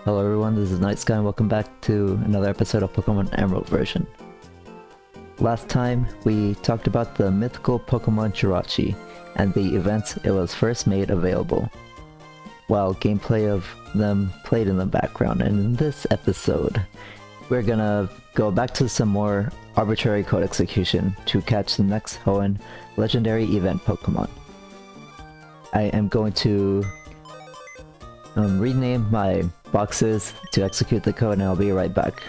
Hello everyone, this is Night Sky and welcome back to another episode of Pokémon Emerald version. Last time, we talked about the mythical Pokémon Jirachi and the events it was first made available, while gameplay of them played in the background, and in this episode, we're gonna go back to some more arbitrary code execution to catch the next Hoenn legendary event Pokémon. I am going to rename my boxes to execute the code and I'll be right back.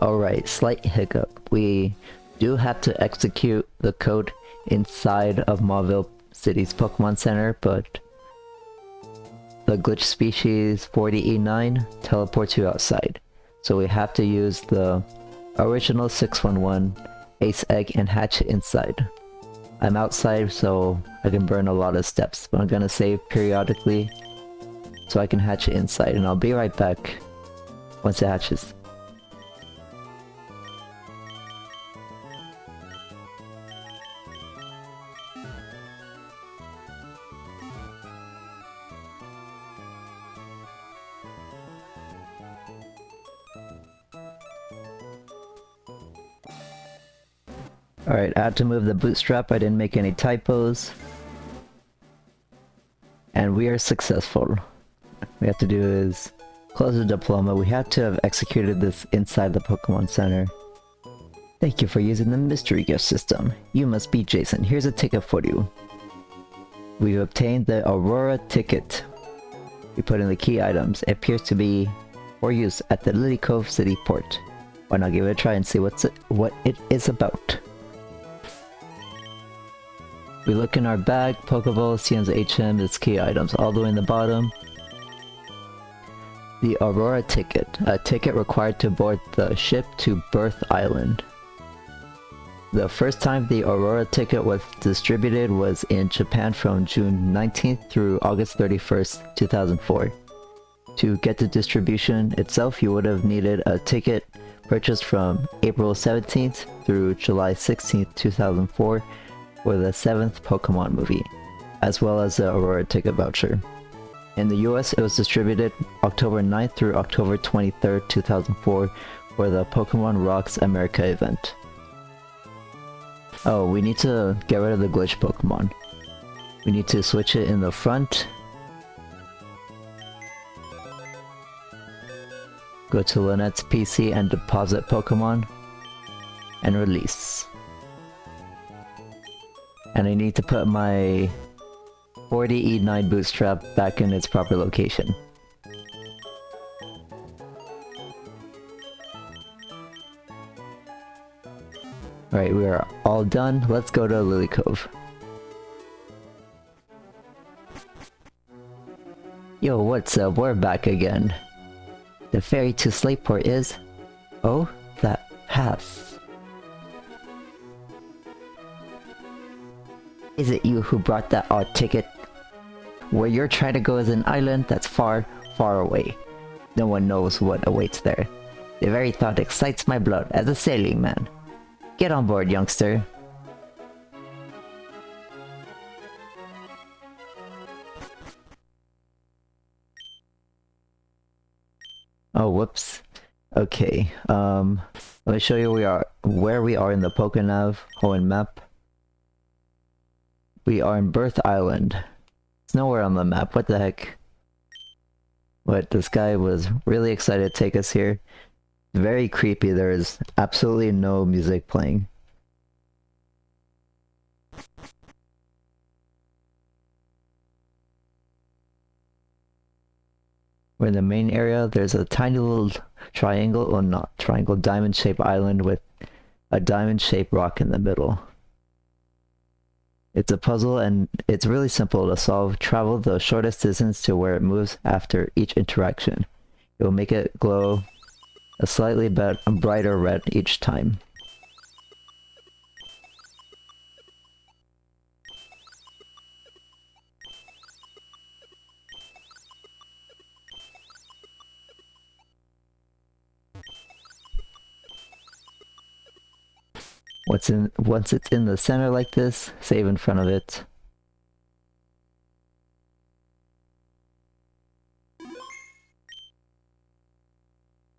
Alright, slight hiccup. We do have to execute the code inside of Mauville City's Pokemon Center, but the glitch species 40E9 teleports you outside. So we have to use the original 611 Ace Egg and hatch it inside. I'm outside so I can burn a lot of steps, but I'm gonna save periodically so I can hatch it inside, and I'll be right back once it hatches. Alright, I had to move the bootstrap, I didn't make any typos. And we are successful. What we have to do is close the diploma. We had to have executed this inside the Pokemon Center. Thank you for using the mystery gift system. You must be Jason. Here's a ticket for you. We've obtained the Aurora ticket. We put in the key items. It appears to be for use at the Lily Cove City port. Why not give it a try and see what it is about? We look in our bag, Pokeball, CM's HM, its key items, all the way in the bottom. The Aurora ticket, a ticket required to board the ship to Birth Island. The first time the Aurora ticket was distributed was in Japan from June 19th through August 31st, 2004. To get the distribution itself, you would have needed a ticket purchased from April 17th through July 16th, 2004 for the 7th Pokemon movie, as well as the Aurora ticket voucher. In the US, it was distributed October 9th through October 23rd, 2004 for the Pokemon Rocks America event. Oh, we need to get rid of the glitch Pokemon. We need to switch it in the front. Go to Lynette's PC and deposit Pokemon. And release. And I need to put my 40E9 bootstrap back in its proper location. Alright, we are all done. Let's go to Lily Cove. Yo, what's up? We're back again. The ferry to Sleipnir is... Oh, that pass. Is it you who brought that odd ticket? Where you're trying to go is an island that's far, far away. No one knows what awaits there. The very thought excites my blood as a sailing man. Get on board, youngster. Oh, whoops. Okay, let me show you where we are in the Pokénav Hoenn map. We are in Birth Island. It's nowhere on the map, what the heck? What, this guy was really excited to take us here. Very creepy, there is absolutely no music playing. We're in the main area, there's a tiny little triangle, or not triangle, diamond-shaped island with a diamond-shaped rock in the middle. It's a puzzle and it's really simple to solve. Travel the shortest distance to where it moves after each interaction. It will make it glow a slightly brighter red each time. Once it's in the center like this, save in front of it.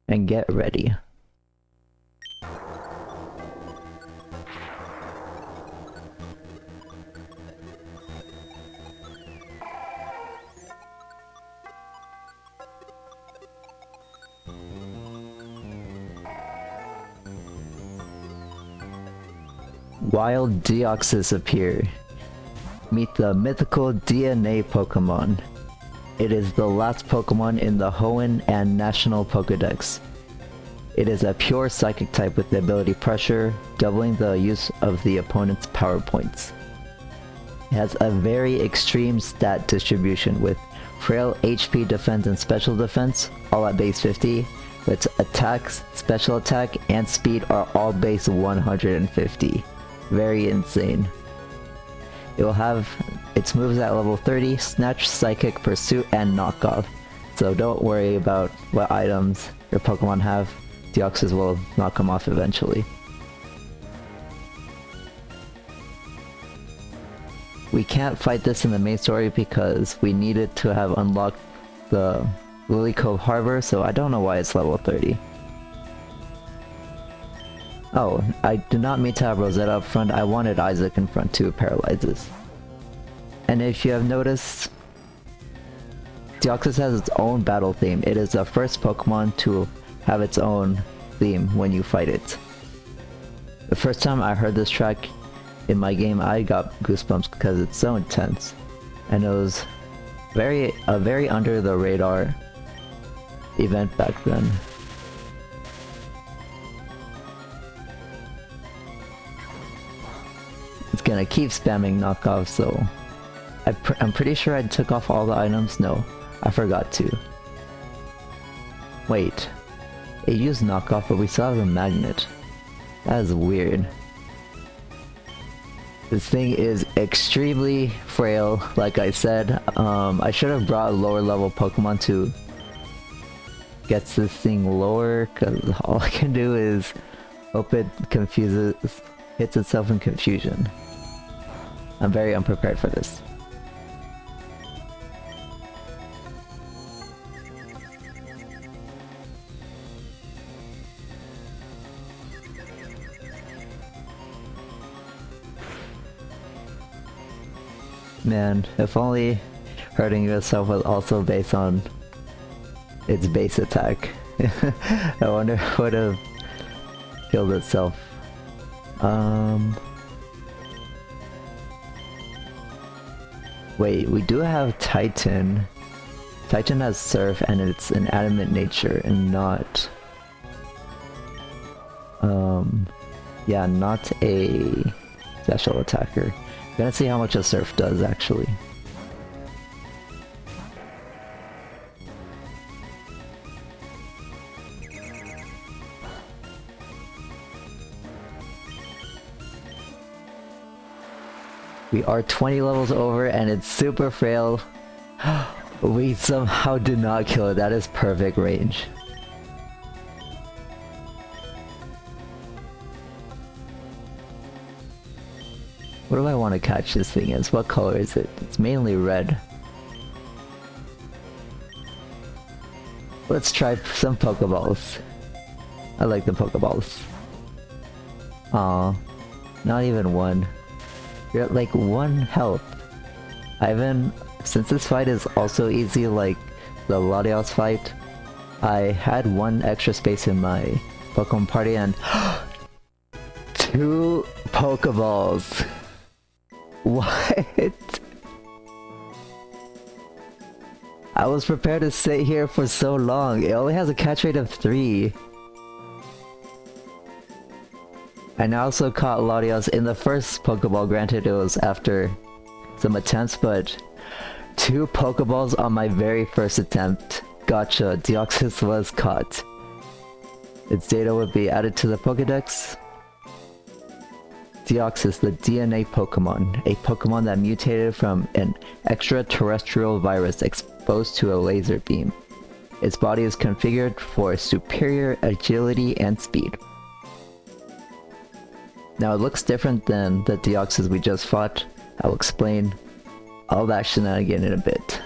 and get ready. Wild Deoxys appear. Meet the mythical DNA Pokemon. It is the last Pokemon in the Hoenn and National Pokedex. It is a pure Psychic type with the ability Pressure, doubling the use of the opponent's power points. It has a very extreme stat distribution with frail HP, defense, and special defense, all at base 50. Its attacks, special attack, and speed are all base 150. Very insane. It will have its moves at level 30, Snatch, Psychic, Pursuit, and Knockoff. So don't worry about what items your Pokemon have. Deoxys will knock them off eventually. We can't fight this in the main story because we needed to have unlocked the Lily Cove Harbor, so I don't know why it's level 30. Oh, I did not mean to have Rosetta up front, I wanted Isaac in front too, Paralyzes. And if you have noticed, Deoxys has its own battle theme. It is the first Pokemon to have its own theme when you fight it. The first time I heard this track in my game, I got goosebumps because it's so intense. And it was a very under the radar event back then. It's gonna keep spamming knockoff, so I'm pretty sure I took off all the items. No, I forgot to. Wait, it used knockoff, but we still have a magnet. That is weird. This thing is extremely frail, like I said. I should have brought a lower level Pokemon to get this thing lower, because all I can do is hope it hits itself in confusion. I'm very unprepared for this. Man, if only hurting yourself was also based on its base attack. I wonder if it would have killed itself. Wait, we do have Titan. Titan has Surf and it's an adamant nature and not... yeah, not a special attacker. Gonna see how much a Surf does actually. We are 20 levels over and it's super frail. We somehow did not kill it. That is perfect range. What do I want to catch this thing as? What color is it? It's mainly red. Let's try some Pokeballs. I like the Pokeballs. Aw, not even one. You're at like 1 health. Ivan, since this fight is also easy like the Latios fight, I had 1 extra space in my Pokemon party and 2 Pokeballs. What? I was prepared to sit here for so long. It only has a catch rate of 3. And I also caught Latios in the first Pokeball. Granted, it was after some attempts, but 2 Pokeballs on my very first attempt. Gotcha, Deoxys was caught. Its data would be added to the Pokedex. Deoxys, the DNA Pokemon. A Pokemon that mutated from an extraterrestrial virus exposed to a laser beam. Its body is configured for superior agility and speed. Now it looks different than the Deoxys we just fought. I'll explain all that shenanigan in a bit.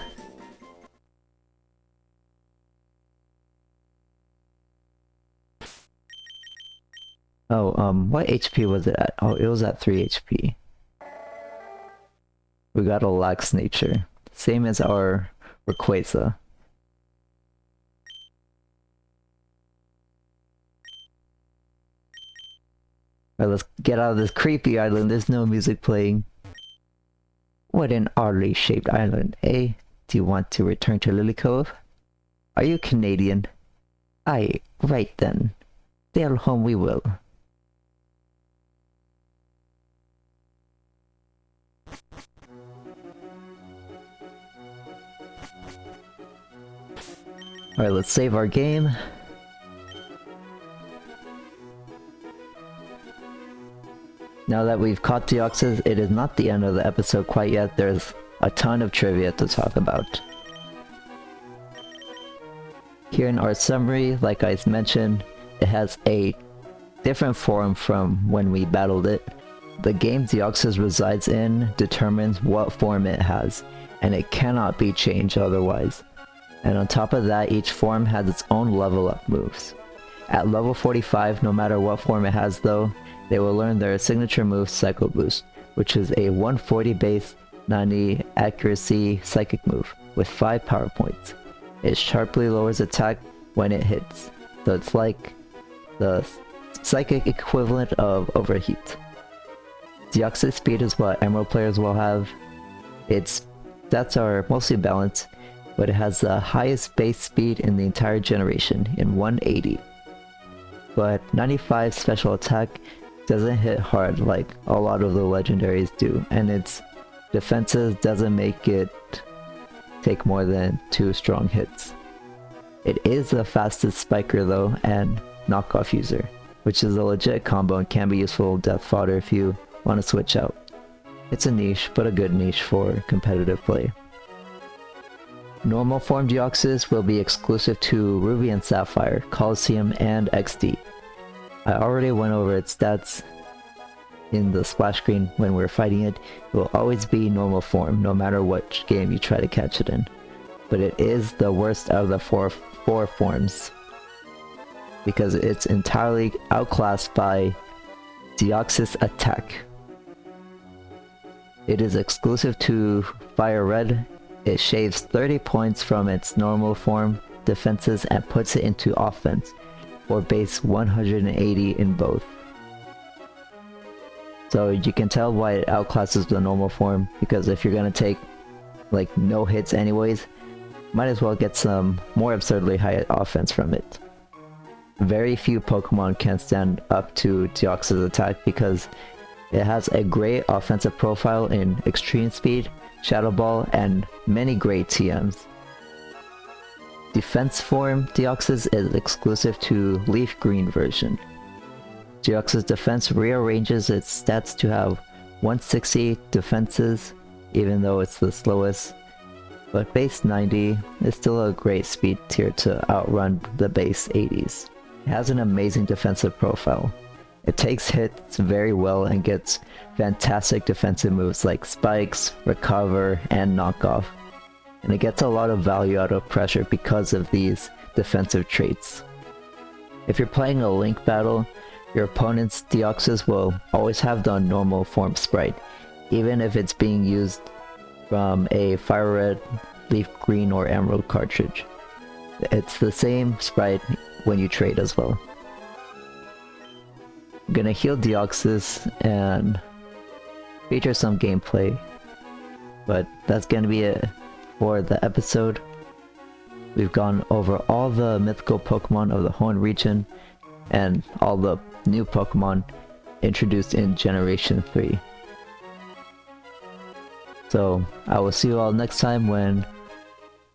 Oh, what HP was it at? Oh, it was at 3 HP. We got a lax nature. Same as our Rayquaza. Alright, let's get out of this creepy island. There's no music playing. What an oddly shaped island, eh? Do you want to return to Lily Cove? Are you Canadian? Aye, right then. Sail home we will. Alright, let's save our game. Now that we've caught Deoxys, it is not the end of the episode quite yet. There's a ton of trivia to talk about. Here in our summary, like I mentioned, it has a different form from when we battled it. The game Deoxys resides in determines what form it has, and it cannot be changed otherwise. And on top of that, each form has its own level up moves. At level 45, no matter what form it has though, they will learn their signature move Psycho Boost, which is a 140 base, 90 accuracy psychic move with 5 power points. It sharply lowers attack when it hits, so it's like the psychic equivalent of Overheat. Deoxys speed is what Emerald players will have. Its stats are mostly balanced, but it has the highest base speed in the entire generation in 180. But 95 special attack doesn't hit hard like a lot of the legendaries do, and its defenses doesn't make it take more than 2 strong hits. It is the fastest spiker though, and knockoff user, which is a legit combo and can be useful death fodder if you want to switch out. It's a niche, but a good niche for competitive play. Normal form Deoxys will be exclusive to Ruby and Sapphire, Colosseum, and XD. I already went over its stats in the splash screen when we were fighting it. It will always be normal form, no matter what game you try to catch it in. But it is the worst out of the four forms, because it's entirely outclassed by Deoxys Attack. It is exclusive to Fire Red. It shaves 30 points from its normal form defenses and puts it into offense, or base 180 in both. So you can tell why it outclasses the normal form, because if you're gonna take like no hits anyways, might as well get some more absurdly high offense from it. Very few Pokemon can stand up to Deoxys Attack because it has a great offensive profile in Extreme Speed, Shadow Ball, and many great TMs. Defense form Deoxys is exclusive to Leaf Green version. Deoxys defense rearranges its stats to have 160 defenses, even though it's the slowest, but base 90 is still a great speed tier to outrun the base 80s. It has an amazing defensive profile. It takes hits very well and gets fantastic defensive moves like Spikes, Recover, and Knockoff. And it gets a lot of value out of pressure because of these defensive traits. If you're playing a Link battle, your opponent's Deoxys will always have the normal form sprite, even if it's being used from a Fire Red, Leaf Green, or Emerald cartridge. It's the same sprite when you trade as well. I'm gonna heal Deoxys and feature some gameplay, but that's gonna be it for the episode. We've gone over all the mythical Pokemon of the Hoenn region and all the new Pokemon introduced in Generation 3. So I will see you all next time when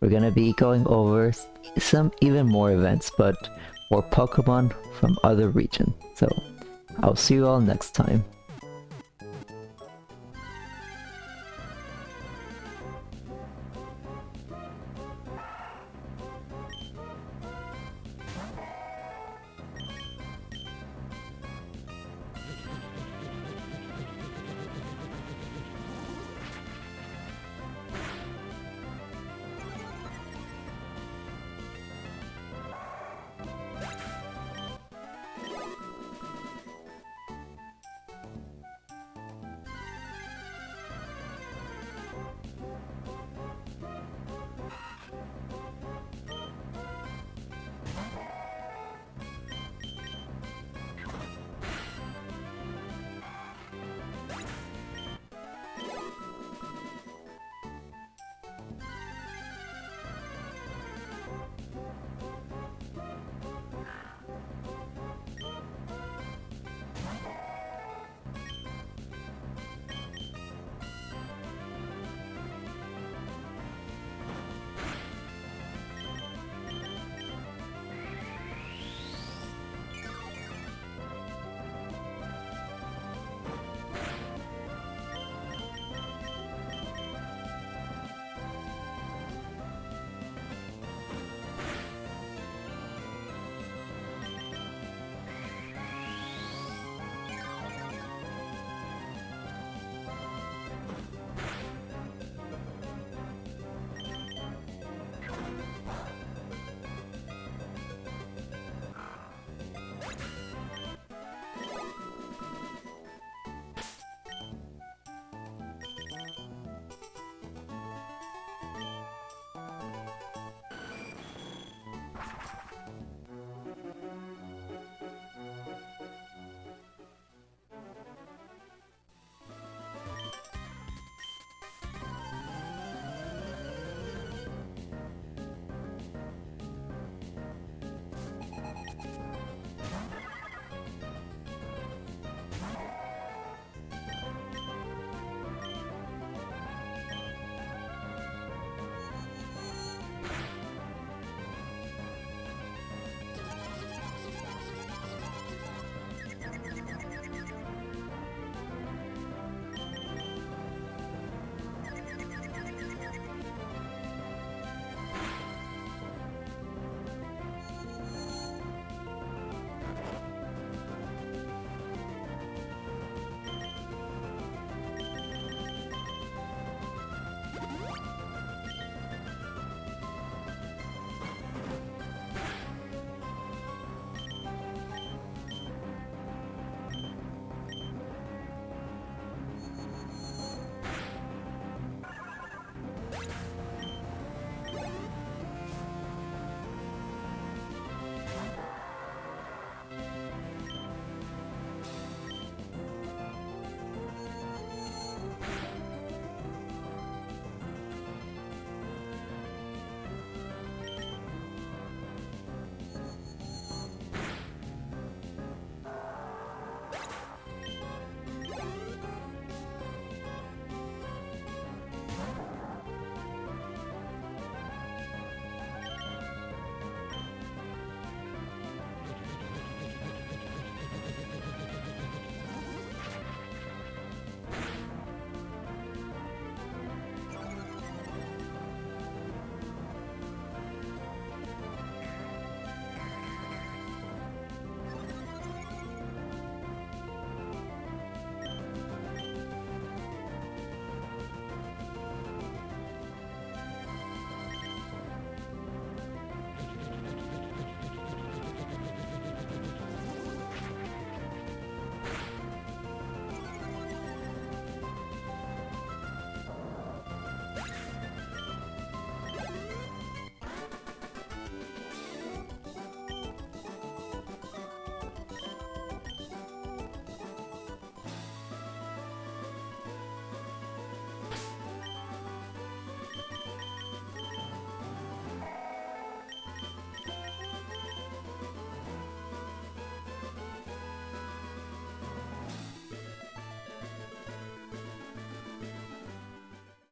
we're gonna be going over some even more events, but more Pokemon from other regions. So I'll see you all next time.